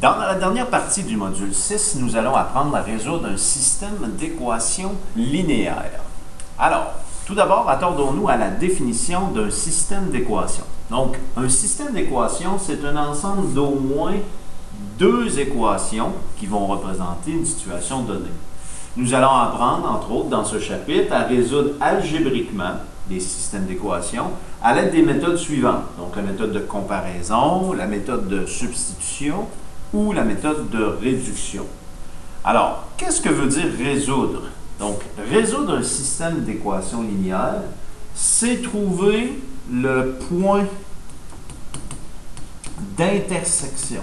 Dans la dernière partie du module 6, nous allons apprendre à résoudre un système d'équations linéaires. Alors, tout d'abord, attardons-nous à la définition d'un système d'équations. Donc, un système d'équations, c'est un ensemble d'au moins deux équations qui vont représenter une situation donnée. Nous allons apprendre, entre autres, dans ce chapitre, à résoudre algébriquement des systèmes d'équations à l'aide des méthodes suivantes. Donc, la méthode de comparaison, la méthode de substitution ou la méthode de réduction. Alors, qu'est-ce que veut dire résoudre? Donc, résoudre un système d'équations linéaires, c'est trouver le point d'intersection.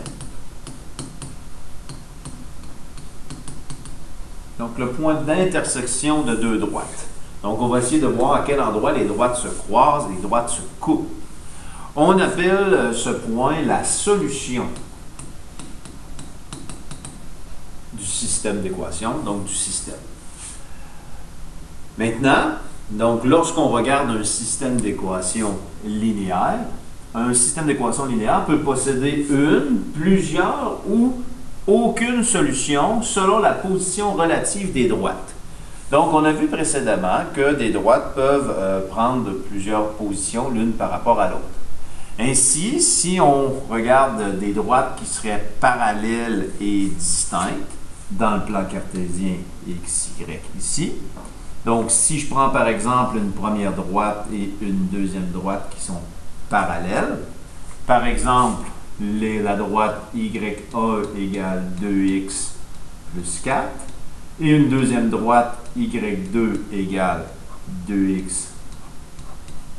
Donc, le point d'intersection de deux droites. Donc, on va essayer de voir à quel endroit les droites se croisent, les droites se coupent. On appelle ce point la solution du système d'équations, donc du système. Maintenant, donc, lorsqu'on regarde un système d'équations linéaire, un système d'équations linéaire peut posséder une, plusieurs ou aucune solution selon la position relative des droites. Donc, on a vu précédemment que des droites peuvent prendre plusieurs positions l'une par rapport à l'autre. Ainsi, si on regarde des droites qui seraient parallèles et distinctes dans le plan cartésien x, y ici, donc si je prends par exemple une première droite et une deuxième droite qui sont parallèles, par exemple, la droite YA égale 2x plus 4 et une deuxième droite Y2 égale 2x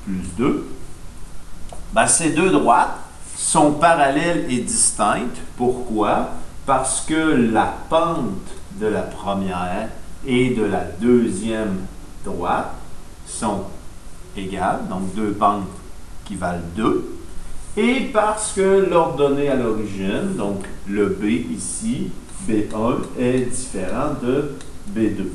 plus 2. Ben, ces deux droites sont parallèles et distinctes. Pourquoi? Parce que la pente de la première et de la deuxième droite sont égales, donc deux pentes qui valent 2. Et parce que l'ordonnée à l'origine, donc le B ici, B1, est différent de B2.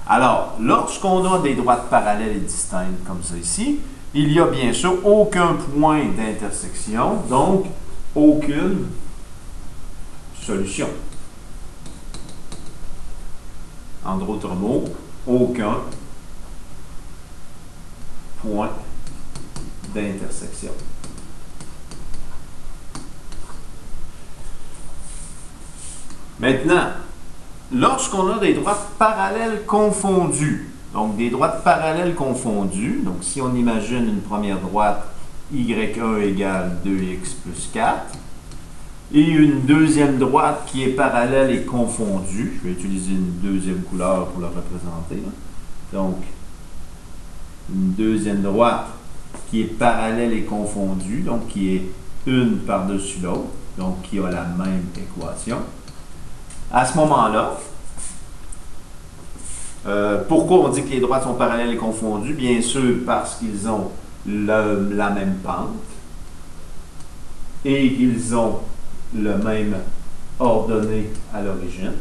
Alors, lorsqu'on a des droites parallèles et distinctes comme ça ici, il n'y a bien sûr aucun point d'intersection, donc aucune solution. En d'autres mots, aucun point d'intersection. Maintenant, lorsqu'on a des droites parallèles confondues, donc des droites parallèles confondues, donc si on imagine une première droite Y1 égale 2x plus 4, et une deuxième droite qui est parallèle et confondue, je vais utiliser une deuxième couleur pour la représenter, donc une deuxième droite qui est parallèle et confondue, donc qui est une par-dessus l'autre, donc qui a la même équation. À ce moment-là, pourquoi on dit que les droites sont parallèles et confondues? Bien sûr, parce qu'ils ont la même pente et qu'ils ont le même ordonnée à l'origine.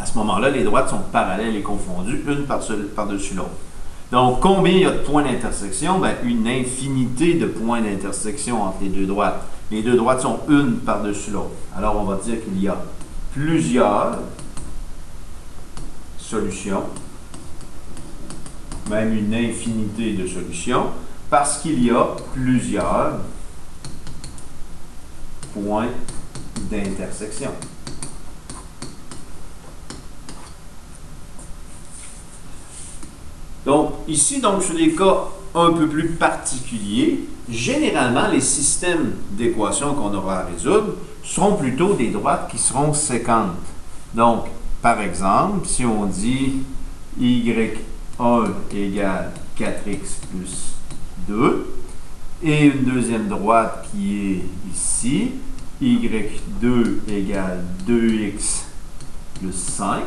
À ce moment-là, les droites sont parallèles et confondues, une par-dessus l'autre. Donc, combien il y a de points d'intersection? Bien, une infinité de points d'intersection entre les deux droites. Les deux droites sont une par-dessus l'autre. Alors, on va dire qu'il y a plusieurs solutions, même une infinité de solutions, parce qu'il y a plusieurs points d'intersection. Donc, ici, sur des cas un peu plus particuliers, généralement, les systèmes d'équations qu'on aura à résoudre seront plutôt des droites qui seront séquentes. Donc, par exemple, si on dit Y1 égale 4x plus 2, et une deuxième droite qui est ici, Y2 égale 2x plus 5.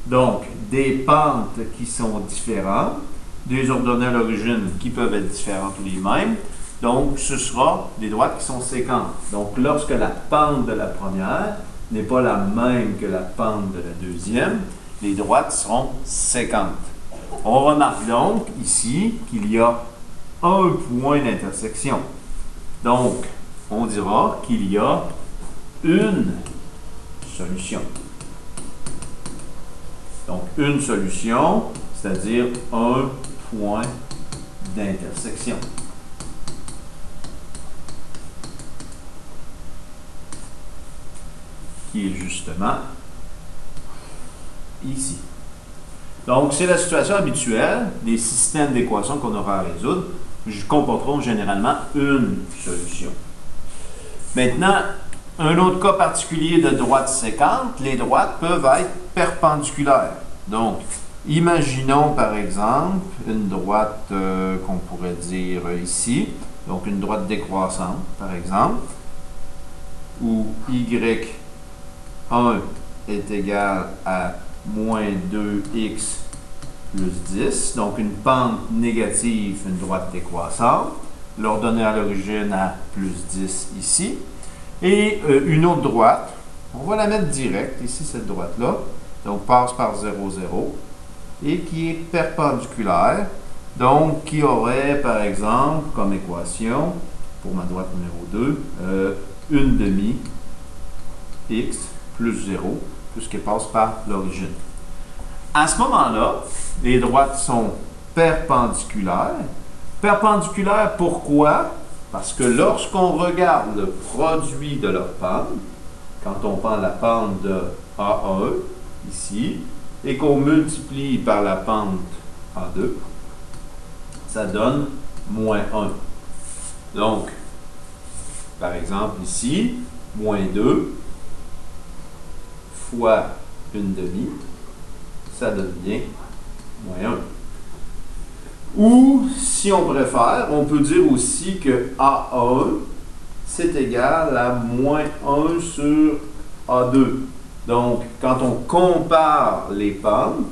Donc, des pentes qui sont différentes, des ordonnées à l'origine qui peuvent être différentes ou les mêmes. Donc, ce sera des droites qui sont séquentes. Donc, lorsque la pente de la première n'est pas la même que la pente de la deuxième, les droites seront séquentes. On remarque donc ici qu'il y a un point d'intersection. Donc, on dira qu'il y a une solution. Donc, une solution, c'est-à-dire un point d'intersection. Qui est justement ici. Donc, c'est la situation habituelle des systèmes d'équations qu'on aura à résoudre. Comporteront généralement une solution. Maintenant, un autre cas particulier de droite sécante, les droites peuvent être perpendiculaires. Donc, imaginons par exemple une droite qu'on pourrait dire ici, donc une droite décroissante par exemple, où y1 est égal à moins 2x plus 10, donc une pente négative, une droite décroissante, l'ordonnée à l'origine à plus 10 ici, et une autre droite, on va la mettre directe, ici cette droite-là, donc passe par 0, 0, et qui est perpendiculaire, donc qui aurait par exemple comme équation, pour ma droite numéro 2, une demi x plus 0, puisqu'elle passe par l'origine. À ce moment-là, les droites sont perpendiculaires. Perpendiculaires, pourquoi? Parce que lorsqu'on regarde le produit de leur pente, quand on prend la pente de A1, ici, et qu'on multiplie par la pente A2, ça donne moins 1. Donc, par exemple ici, moins 2 fois une demi, ça donne bien moins 1. Ou, si on préfère, on peut dire aussi que A1, c'est égal à moins 1 sur A2. Donc, quand on compare les pentes,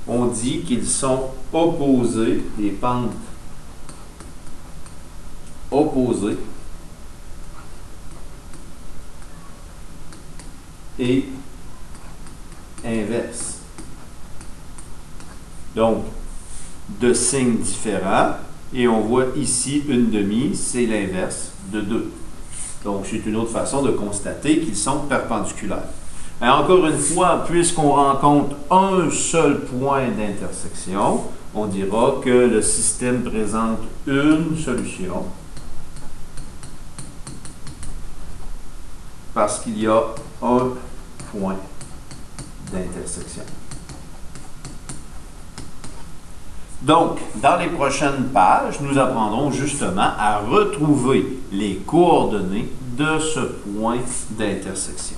on dit qu'ils sont opposés, les pentes opposées et inverses. Donc, de signes différents, et on voit ici une demi, c'est l'inverse de 2. Donc, c'est une autre façon de constater qu'ils sont perpendiculaires. Et encore une fois, puisqu'on rencontre un seul point d'intersection, on dira que le système présente une solution parce qu'il y a un point d'intersection. Donc, dans les prochaines pages, nous apprendrons justement à retrouver les coordonnées de ce point d'intersection.